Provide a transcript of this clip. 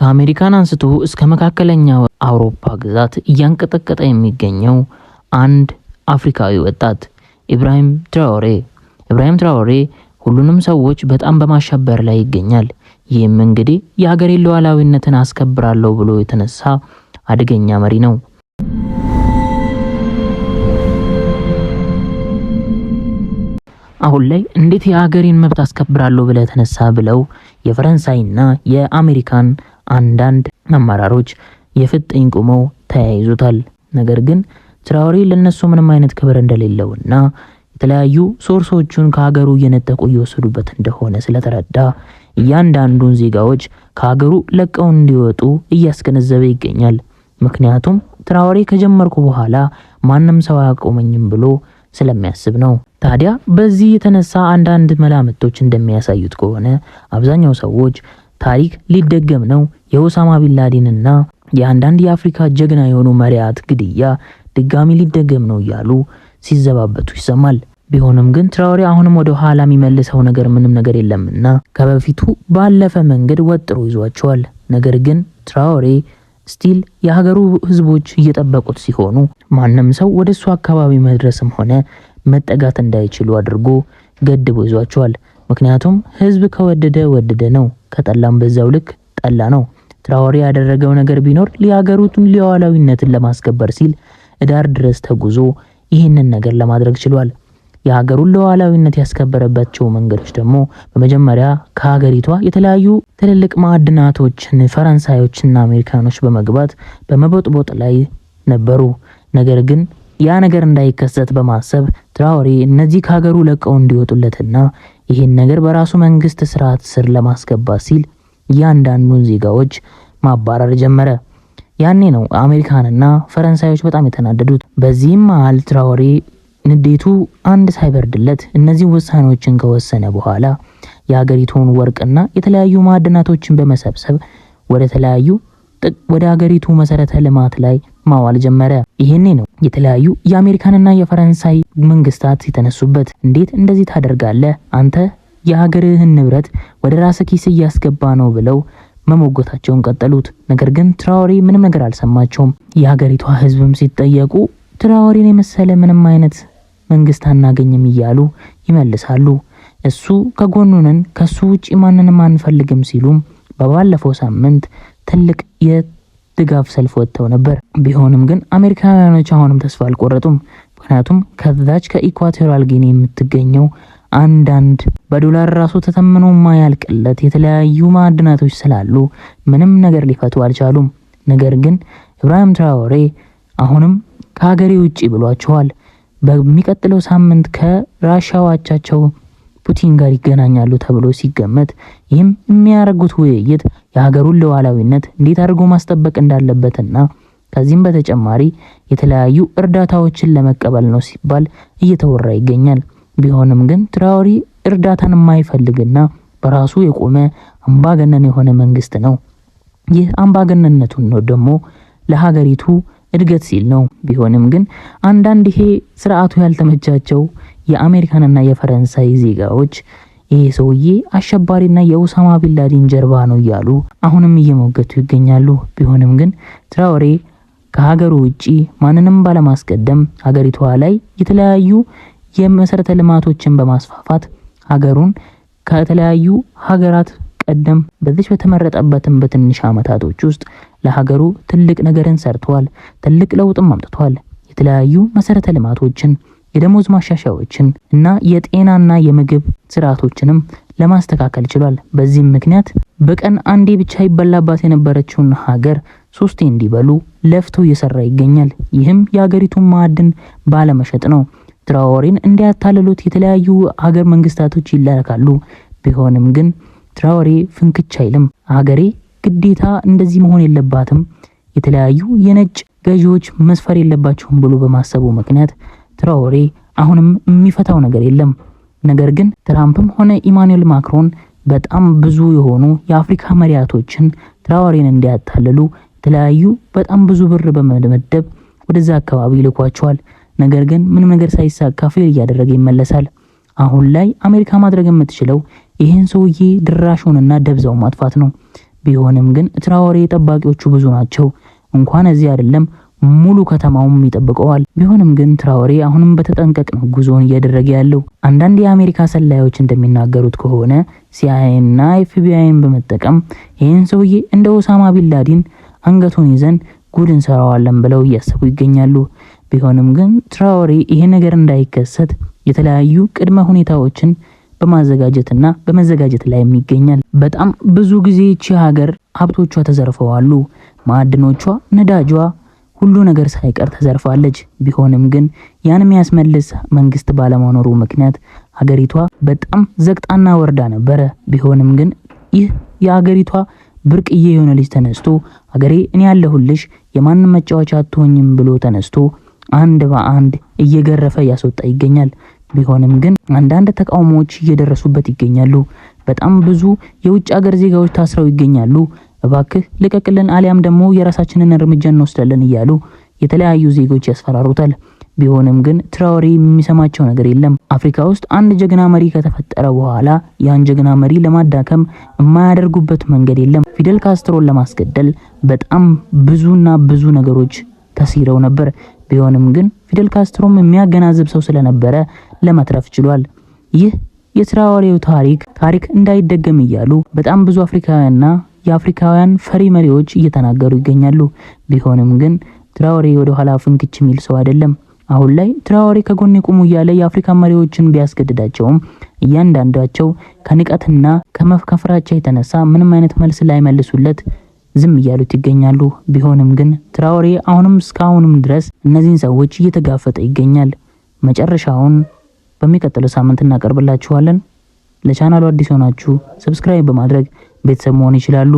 ከአሜሪካን አንስቶ እስከ መካከለኛው አውሮፓ ግዛት እያንቀጠቀጠ የሚገኘው አንድ አፍሪካዊ ወጣት ኢብራሂም ትራኦሬ ሁሉንም ሰዎች በጣም በማሸበር ላይ ይገኛል። ይህም እንግዲህ የሀገሬን ሉዓላዊነትን አስከብራለሁ ብሎ የተነሳ አደገኛ መሪ ነው። አሁን ላይ እንዴት የሀገሬን መብት አስከብራለሁ ብለ ተነሳ ብለው የፈረንሳይና የአሜሪካን አንዳንድ አመራሮች የፍጥኝ ቆመው ተያይዙታል። ነገር ግን ትራኦሬ ለነሱ ምንም አይነት ክብር እንደሌለውና የተለያዩ ሶርሶቹን ከሀገሩ እየነጠቁ እየወሰዱበት እንደሆነ ስለተረዳ እያንዳንዱን ዜጋዎች ከሀገሩ ለቀው እንዲወጡ እያስገነዘበ ይገኛል። ምክንያቱም ትራኦሬ ከጀመርኩ በኋላ ማንም ሰው አያቆመኝም ብሎ ስለሚያስብ ነው። ታዲያ በዚህ የተነሳ አንዳንድ መላምቶች እንደሚያሳዩት ከሆነ አብዛኛው ሰዎች ታሪክ ሊደገም ነው፣ የኡሳማ ቢንላዲንና የአንዳንድ የአፍሪካ ጀግና የሆኑ መሪያት ግድያ ድጋሚ ሊደገም ነው እያሉ ሲዘባበቱ ይሰማል። ቢሆንም ግን ትራኦሬ አሁንም ወደ ኋላ የሚመልሰው ምንም ነገር የለምና ከበፊቱ ባለፈ መንገድ ወጥሮ ይዟቸዋል። ነገር ግን ትራኦሬ ስቲል የሀገሩ ህዝቦች እየጠበቁት ሲሆኑ ማንም ሰው ወደሱ አካባቢ መድረስም ሆነ መጠጋት እንዳይችሉ አድርጎ ገድቦ ይዟቸዋል። ምክንያቱም ህዝብ ከወደደ ነው፣ ከጠላም በዛው ልክ ጠላ ነው። ትራኦሬ ያደረገው ነገር ቢኖር የሀገሩን ሉዓላዊነትን ለማስከበር ሲል ዳር ድረስ ተጉዞ ይህንን ነገር ለማድረግ ችሏል። የሀገሩን ሉዓላዊነት ያስከበረባቸው መንገዶች ደግሞ በመጀመሪያ ከሀገሪቷ የተለያዩ ትልልቅ ማዕድናቶችን ፈረንሳዮችና አሜሪካኖች በመግባት በመቦጥቦጥ ላይ ነበሩ። ነገር ግን ያ ነገር እንዳይከሰት በማሰብ ትራኦሬ እነዚህ ከሀገሩ ለቀው እንዲወጡለትና ይህን ነገር በራሱ መንግስት ስርዓት ስር ለማስገባት ሲል ያንዳንዱን ዜጋዎች ማባረር ጀመረ። ያኔ ነው አሜሪካንና ፈረንሳዮች በጣም የተናደዱት። በዚህም መሃል ትራኦሬ ንዴቱ አንድ ሳይበርድለት እነዚህ ውሳኔዎችን ከወሰነ በኋላ የሀገሪቱን ወርቅና የተለያዩ ማዕድናቶችን በመሰብሰብ ወደ ሀገሪቱ መሰረተ ልማት ላይ ማዋል ጀመረ። ይሄኔ ነው የተለያዩ የአሜሪካንና የፈረንሳይ መንግስታት የተነሱበት። እንዴት እንደዚህ ታደርጋለህ? አንተ የሀገርህን ንብረት ወደ ራስ ኪስ እያስገባ ነው ብለው መሞገታቸውን ቀጠሉት። ነገር ግን ትራኦሬ ምንም ነገር አልሰማቸውም። የሀገሪቷ ህዝብም ሲጠየቁ ትራኦሬን የመሰለ ምንም አይነት መንግስት አናገኝም እያሉ ይመልሳሉ። እሱ ከጎኑነን ከሱ ውጪ ማንንም አንፈልግም ሲሉም በባለፈው ሳምንት ትልቅ የድጋፍ ሰልፍ ወጥተው ነበር። ቢሆንም ግን አሜሪካውያኖች አሁንም ተስፋ አልቆረጡም። ምክንያቱም ከዛች ከኢኳቶሪያል ጊኒ የምትገኘው አንዳንድ በዶላር ራሱ ተተምኖ ማያልቅለት የተለያዩ ማዕድናቶች ስላሉ ምንም ነገር ሊፈቱ አልቻሉም። ነገር ግን ኢብራሂም ትራኦሬ አሁንም ከሀገሬ ውጪ ብሏቸዋል። በሚቀጥለው ሳምንት ከራሻው አቻቸው ፑቲን ጋር ይገናኛሉ ተብሎ ሲገመት ይህም የሚያደርጉት ውይይት የሀገሩን ሉዓላዊነት እንዴት አድርጎ ማስጠበቅ እንዳለበትና ከዚህም በተጨማሪ የተለያዩ እርዳታዎችን ለመቀበል ነው ሲባል እየተወራ ይገኛል። ቢሆንም ግን ትራኦሬ እርዳታን የማይፈልግና በራሱ የቆመ አምባገነን የሆነ መንግስት ነው። ይህ አምባገነንነቱን ነው ደግሞ ለሀገሪቱ እድገት ሲል ነው። ቢሆንም ግን አንዳንድ ይሄ ስርዓቱ ያልተመቻቸው የአሜሪካንና የፈረንሳይ ዜጋዎች ይሄ ሰውዬ አሸባሪና የኡሳማ ቢንላዲን ጀርባ ነው እያሉ አሁንም እየሞገቱ ይገኛሉ። ቢሆንም ግን ትራኦሬ ከሀገሩ ውጪ ማንንም ባለማስቀደም ሀገሪቷ ላይ የተለያዩ የመሰረተ ልማቶችን በማስፋፋት ሀገሩን ከተለያዩ ሀገራት ቀደም በዚህ በተመረጠበትም በትንሽ አመታቶች ውስጥ ለሀገሩ ትልቅ ነገርን ሰርቷል። ትልቅ ለውጥም አምጥቷል። የተለያዩ መሰረተ ልማቶችን፣ የደሞዝ ማሻሻያዎችን እና የጤናና የምግብ ስርዓቶችንም ለማስተካከል ችሏል። በዚህም ምክንያት በቀን አንዴ ብቻ ይበላባት የነበረችውን ሀገር ሶስቴ እንዲበሉ ለፍቶ እየሰራ ይገኛል። ይህም የሀገሪቱን ማዕድን ባለመሸጥ ነው። ትራኦሬን እንዲያታልሉት የተለያዩ ሀገር መንግስታቶች ይላካሉ። ቢሆንም ግን ትራኦሬ ፍንክች አይልም። ሀገሬ ግዴታ እንደዚህ መሆን የለባትም፣ የተለያዩ የነጭ ገዢዎች መስፈር የለባቸውም ብሎ በማሰቡ ምክንያት ትራኦሬ አሁንም የሚፈታው ነገር የለም። ነገር ግን ትራምፕም ሆነ ኢማኑኤል ማክሮን በጣም ብዙ የሆኑ የአፍሪካ መሪያቶችን ትራኦሬን እንዲያታልሉ የተለያዩ በጣም ብዙ ብር በመመደብ ወደዛ አካባቢ ይልኳቸዋል። ነገር ግን ምንም ነገር ሳይሳካ ፌል እያደረገ ይመለሳል። አሁን ላይ አሜሪካ ማድረግ የምትችለው ይሄን ሰውዬ ድራሹንና ደብዛው ማጥፋት ነው። ቢሆንም ግን ትራኦሬ ጠባቂዎቹ ብዙ ናቸው። እንኳን እዚህ አይደለም ሙሉ ከተማውም ይጠብቀዋል። ቢሆንም ግን ትራኦሬ አሁንም በተጠንቀቅ ነው ጉዞን እያደረገ ያለው። አንዳንድ የአሜሪካ ሰላዮች እንደሚናገሩት ከሆነ ሲአይኤ እና ኤፍቢአይን በመጠቀም ይህን ሰውዬ እንደ ኦሳማ ቢንላዲን አንገቱን ይዘን ጉድ እንሰራዋለን ብለው እያሰቡ ይገኛሉ። ቢሆንም ግን ትራኦሬ ይሄ ነገር እንዳይከሰት የተለያዩ ቅድመ ሁኔታዎችን በማዘጋጀትና በመዘጋጀት ላይ ይገኛል። በጣም ብዙ ጊዜ እቺ ሀገር ሀብቶቿ ተዘርፈዋሉ። ማዕድኖቿ፣ ነዳጇ፣ ሁሉ ነገር ሳይቀር ተዘርፋለች። ቢሆንም ግን ያን የሚያስመልስ መንግስት ባለመኖሩ ምክንያት ሀገሪቷ በጣም ዘግጣና ወርዳ ነበረ። ቢሆንም ግን ይህ የሀገሪቷ ብርቅዬ የሆነ ልጅ ተነስቶ ሀገሬ እኔ ያለሁልሽ የማንም መጫወቻ አትሆኝም ብሎ ተነስቶ አንድ በአንድ እየገረፈ ያስወጣ ይገኛል። ቢሆንም ግን አንዳንድ ተቃውሞዎች እየደረሱበት ይገኛሉ። በጣም ብዙ የውጭ ሀገር ዜጋዎች ታስረው ይገኛሉ። እባክህ ልቀቅልን አሊያም ደግሞ የራሳችንን እርምጃ እንወስዳለን እያሉ የተለያዩ ዜጎች ያስፈራሩታል። ቢሆንም ግን ትራኦሬ የሚሰማቸው ነገር የለም። አፍሪካ ውስጥ አንድ ጀግና መሪ ከተፈጠረ በኋላ ያን ጀግና መሪ ለማዳከም የማያደርጉበት መንገድ የለም። ፊደል ካስትሮን ለማስገደል በጣም ብዙና ብዙ ነገሮች ተሲረው ነበር። ቢሆንም ግን ፊደል ካስትሮም የሚያገናዝብ ሰው ስለነበረ ለመትረፍ ችሏል። ይህ የትራኦሬው ታሪክ እንዳይደገም እያሉ በጣም ብዙ አፍሪካውያንና የአፍሪካውያን ፈሪ መሪዎች እየተናገሩ ይገኛሉ። ቢሆንም ግን ትራኦሬ ወደ ኋላ ፍንክች የሚል ሰው አይደለም። አሁን ላይ ትራኦሬ ከጎን ቁሙ እያለ የአፍሪካ መሪዎችን ቢያስገድዳቸውም እያንዳንዳቸው ከንቀትና ከመፍከፍራቸው የተነሳ ምንም አይነት መልስ ላይ መልሱለት ዝም እያሉት ይገኛሉ። ቢሆንም ግን ትራኦሬ አሁንም እስካሁንም ድረስ እነዚህን ሰዎች እየተጋፈጠ ይገኛል። መጨረሻውን በሚቀጥለው ሳምንት እናቀርብላችኋለን። ለቻናሉ አዲስ ሆናችሁ ሰብስክራይብ በማድረግ ቤተሰብ መሆን ይችላሉ።